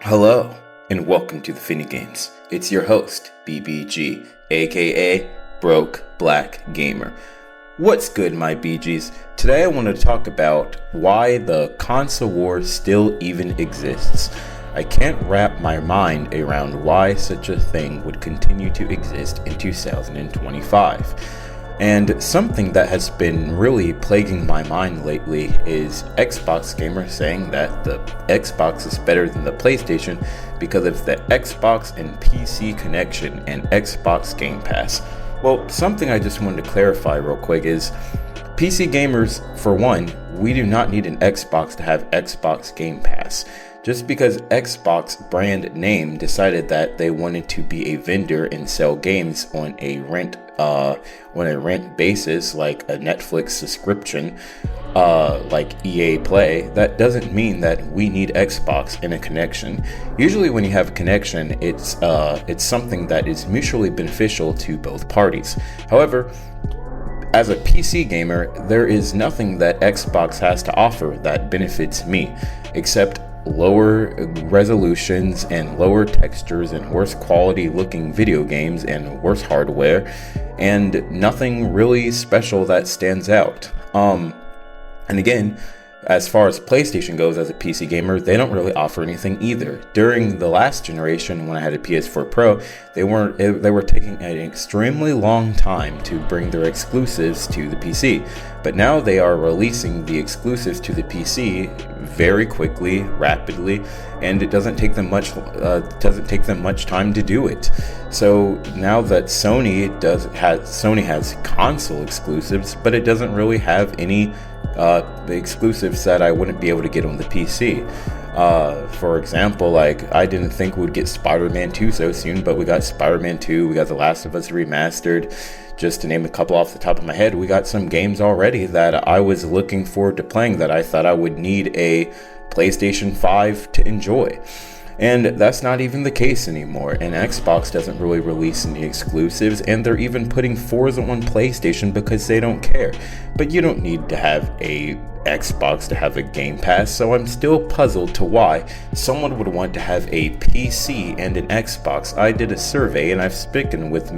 Hello, and welcome to the Finny Games. It's your host, BBG, aka BrokeBlackGamer. What's good, my BGs? Today I want to talk about why the console war still even exists. I can't wrap my mind around why such a thing would continue to exist in 2025. And something that has been really plaguing my mind lately is Xbox gamers saying that the Xbox is better than the PlayStation because of the Xbox and PC connection and Xbox Game Pass. Well, something I just wanted to clarify real quick is PC gamers, for one, we do not need an Xbox to have Xbox Game Pass. Just because Xbox brand name decided that they wanted to be a vendor and sell games on a rent basis, like a Netflix subscription, like EA Play, that doesn't mean that we need Xbox in a connection. Usually when you have a connection, it's something that is mutually beneficial to both parties. However, as a PC gamer, there is nothing that Xbox has to offer that benefits me, except lower resolutions and lower textures and worse quality looking video games and worse hardware, and nothing really special that stands out. And again, as far as PlayStation goes, as a PC gamer, they don't really offer anything either. During the last generation, when I had a PS4 Pro, they were taking an extremely long time to bring their exclusives to the PC. But now they are releasing the exclusives to the PC very quickly, rapidly, and it doesn't take them much time to do it. So now that Sony has console exclusives, but it doesn't really have any exclusives that I wouldn't be able to get on the PC. For example, like, I didn't think we'd get Spider-Man 2 so soon, but we got Spider-Man 2, we got The Last of Us Remastered. Just to name a couple off the top of my head, we got some games already that I was looking forward to playing that I thought I would need a PlayStation 5 to enjoy. And that's not even the case anymore, and Xbox doesn't really release any exclusives, and they're even putting Forza on PlayStation because they don't care. But you don't need to have a Xbox to have a Game Pass, so I'm still puzzled to why someone would want to have a PC and an Xbox. I did a survey, and I've spoken with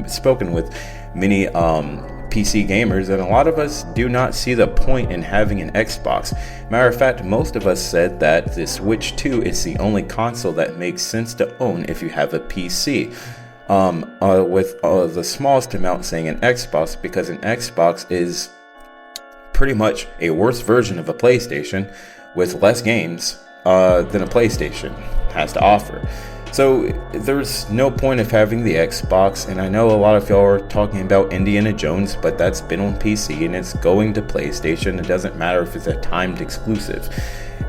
many PC gamers, and a lot of us do not see the point in having an Xbox. Matter of fact, most of us said that the Switch 2 is the only console that makes sense to own if you have a PC. With the smallest amount saying an Xbox, because an Xbox is pretty much a worse version of a PlayStation with less games than a PlayStation has to offer. So there's no point of having the Xbox, and I know a lot of y'all are talking about Indiana Jones, but that's been on PC and it's going to PlayStation. It doesn't matter if it's a timed exclusive.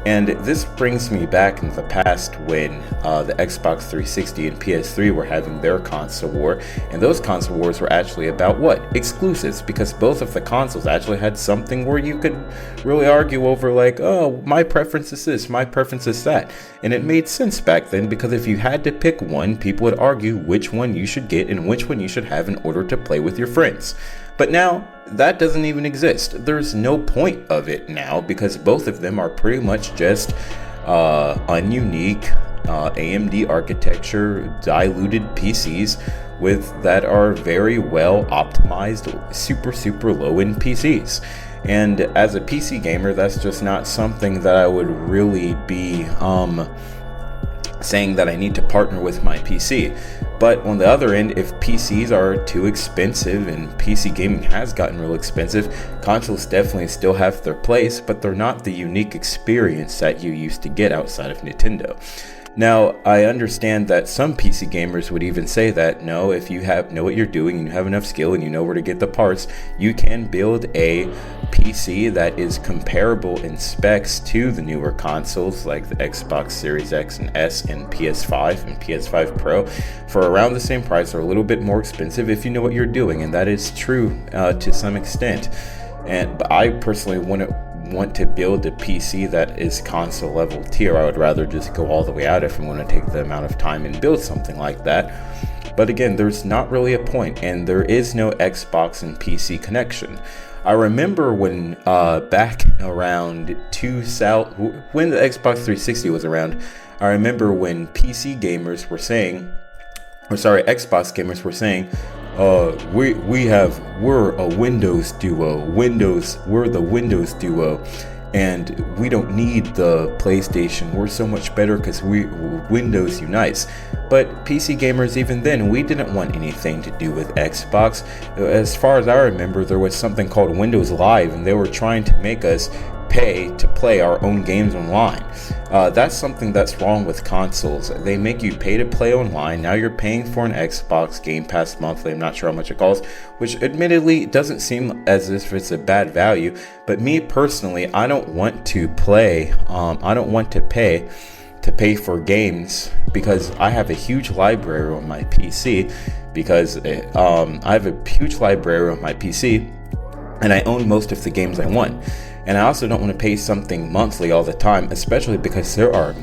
And this brings me back in the past when the Xbox 360 and PS3 were having their console war, and those console wars were actually about what? Exclusives, because both of the consoles actually had something where you could really argue over, like, oh, my preference is this, my preference is that. And it made sense back then, because if you had to pick one, people would argue which one you should get and which one you should have in order to play with your friends. But now, that doesn't even exist. There's no point of it now, because both of them are pretty much just ununique AMD architecture, diluted PCs that are very well optimized, super low-end PCs. And as a PC gamer, that's just not something that I would really be saying that I need to partner with my PC. But on the other end, if PCs are too expensive, and PC gaming has gotten real expensive, consoles definitely still have their place, but they're not the unique experience that you used to get outside of Nintendo. Now, I understand that some PC gamers would even say that, no, if you know what you're doing and you have enough skill and you know where to get the parts, you can build a PC that is comparable in specs to the newer consoles like the Xbox Series X and S and PS5 and PS5 Pro for around the same price or a little bit more expensive if you know what you're doing, and that is true to some extent. But I personally wouldn't want to build a PC that is console level tier. I would rather just go all the way out if I'm going to take the amount of time and build something like that. But again, there's not really a point, and there is no Xbox and PC connection. I remember when back around when the Xbox 360 was around, I remember when PC gamers were saying, or sorry, Xbox gamers were saying, we're a Windows duo. We're the Windows duo, and we don't need the PlayStation. We're so much better because Windows unites. But PC gamers, even then, we didn't want anything to do with Xbox. As far as I remember, there was something called Windows Live, and they were trying to make us pay to play our own games online. That's something that's wrong with consoles. They make you pay to play online. Now you're paying for an Xbox Game Pass monthly. I'm not sure how much it costs, which admittedly doesn't seem as if it's a bad value. But me personally, I don't want to play. I don't want to pay for games because I have a huge library on my PC. I have a huge library on my PC, and I own most of the games I want. And I also don't want to pay something monthly all the time, especially because there are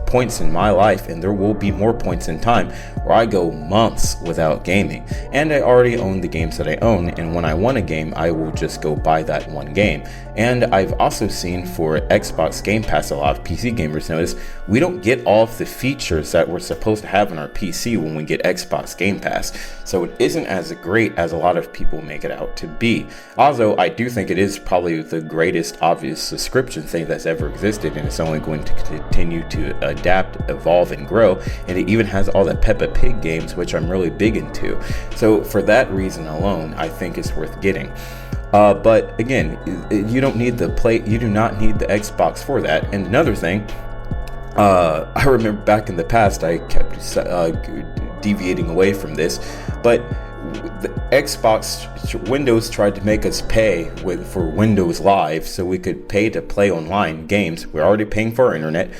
points in my life, and there will be more points in time, where I go months without gaming. And I already own the games that I own, and when I want a game, I will just go buy that one game. And I've also seen for Xbox Game Pass, a lot of PC gamers notice, we don't get all of the features that we're supposed to have on our PC when we get Xbox Game Pass. So it isn't as great as a lot of people make it out to be. Although I do think it is probably the greatest obvious subscription thing that's ever existed, and it's only going to continue to adapt, evolve, and grow. And it even has all the Peppa Pig games, which I'm really big into. So for that reason alone, I think it's worth getting. But again, you don't need you do not need the Xbox for that. And another thing, I remember back in the past, I kept deviating away from this, but the Windows tried to make us pay for Windows Live so we could pay to play online games. We're already paying for our internet.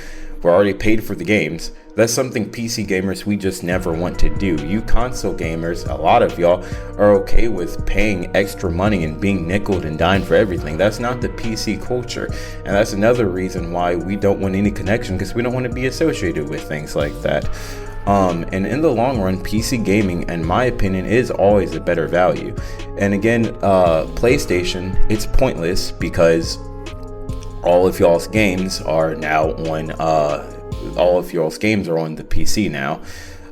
We're already paid for the games. That's something PC gamers, we just never want to do. You console gamers, a lot of y'all are okay with paying extra money and being nickeled and dined for everything. That's not the PC culture. And that's another reason why we don't want any connection, because we don't want to be associated with things like that. And in the long run, PC gaming, in my opinion, is always a better value. And again, PlayStation, it's pointless because all of y'all's games are now on the PC now.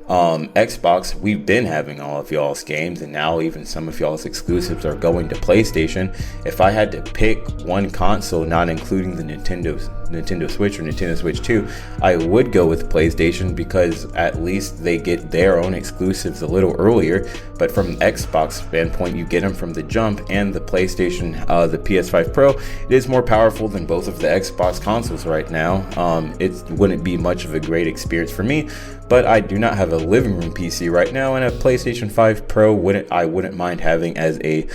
Xbox, we've been having all of y'all's games, and now even some of y'all's exclusives are going to PlayStation. If I had to pick one console, not including the Nintendo Switch or Nintendo Switch 2, I would go with PlayStation, because at least they get their own exclusives a little earlier. But from Xbox standpoint, you get them from the jump, and the PlayStation, the PS5 Pro, it is more powerful than both of the Xbox consoles right now. It wouldn't be much of a great experience for me, but I do not have a living room PC right now, and a PlayStation 5 Pro I wouldn't mind having as a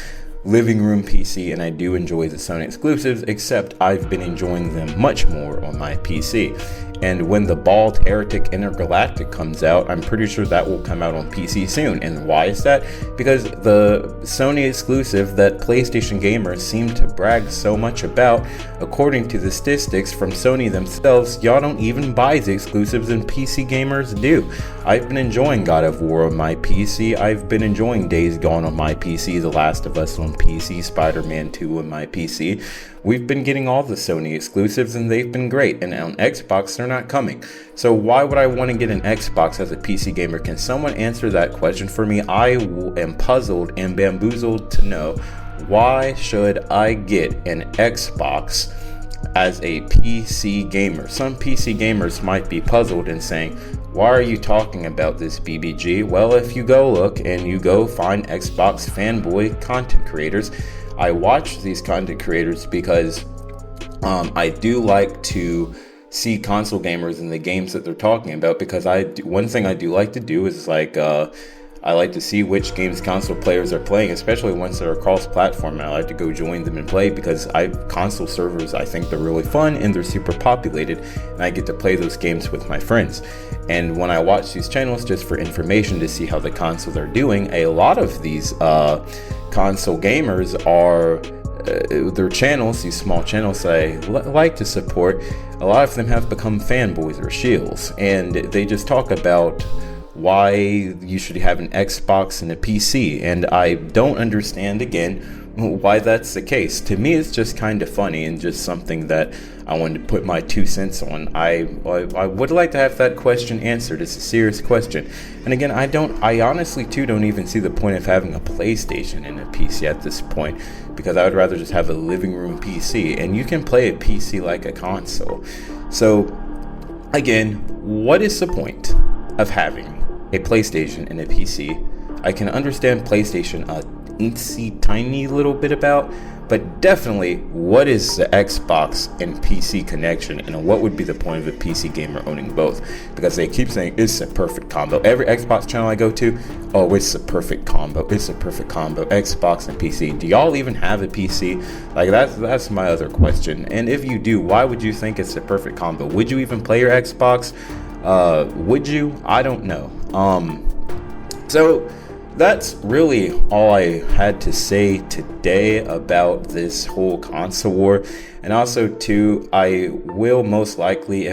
living room PC, and I do enjoy the Sony exclusives, except I've been enjoying them much more on my PC. And when the Bald Heretic Intergalactic comes out, I'm pretty sure that will come out on PC soon. And why is that? Because the Sony exclusive that PlayStation gamers seem to brag so much about, according to the statistics from Sony themselves, y'all don't even buy the exclusives, and PC gamers do. I've been enjoying God of War on my PC. I've been enjoying Days Gone on my PC, The Last of Us on PC, Spider-Man 2 on my PC. We've been getting all the Sony exclusives, and they've been great. And on Xbox, they're not coming. So why would I want to get an Xbox as a PC gamer? Can someone answer that question for me? I am puzzled and bamboozled to know, why should I get an Xbox as a PC gamer? Some PC gamers might be puzzled and saying, why are you talking about this, BBG? Well, if you go look and you go find Xbox fanboy content creators, I watch these content creators because I do like to see console gamers in the games that they're talking about, because one thing I do like to do is I like to see which games console players are playing, especially ones that are cross-platform. And I like to go join them and play, because console servers, I think they're really fun and they're super populated, and I get to play those games with my friends. And when I watch these channels just for information to see how the consoles are doing, a lot of these console gamers are their channels, these small channels I like to support, a lot of them have become fanboys or shills, and they just talk about why you should have an Xbox and a PC. And I don't understand, again, why that's the case. To me, it's just kind of funny and just something that I wanted to put my 2 cents on. I would like to have that question answered. It's a serious question. And again, I honestly too don't even see the point of having a PlayStation in a PC at this point, because I would rather just have a living room PC, and you can play a PC like a console. So again, what is the point of having a PlayStation and a PC? I can understand PlayStation a teensy tiny little bit about, but definitely, what is the Xbox and PC connection, and what would be the point of a PC gamer owning both? Because they keep saying it's a perfect combo. Every Xbox channel I go to, oh, it's a perfect combo. It's a perfect combo. Xbox and PC. Do y'all even have a PC? Like, that's my other question. And if you do, why would you think it's a perfect combo? Would you even play your Xbox? Would you? I don't know. So that's really all I had to say today about this whole console war. And also too, I will most likely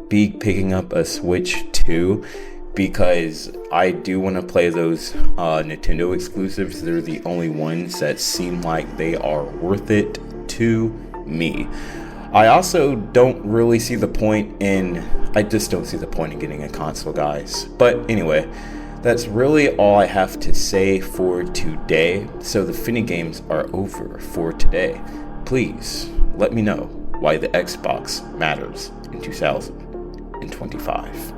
be picking up a Switch 2, because I do want to play those Nintendo exclusives. They're the only ones that seem like they are worth it to me. I also don't really see the point in, I just don't see the point in getting a console, guys. But anyway, that's really all I have to say for today. So the Finny games are over for today. Please let me know why the Xbox matters in 2025.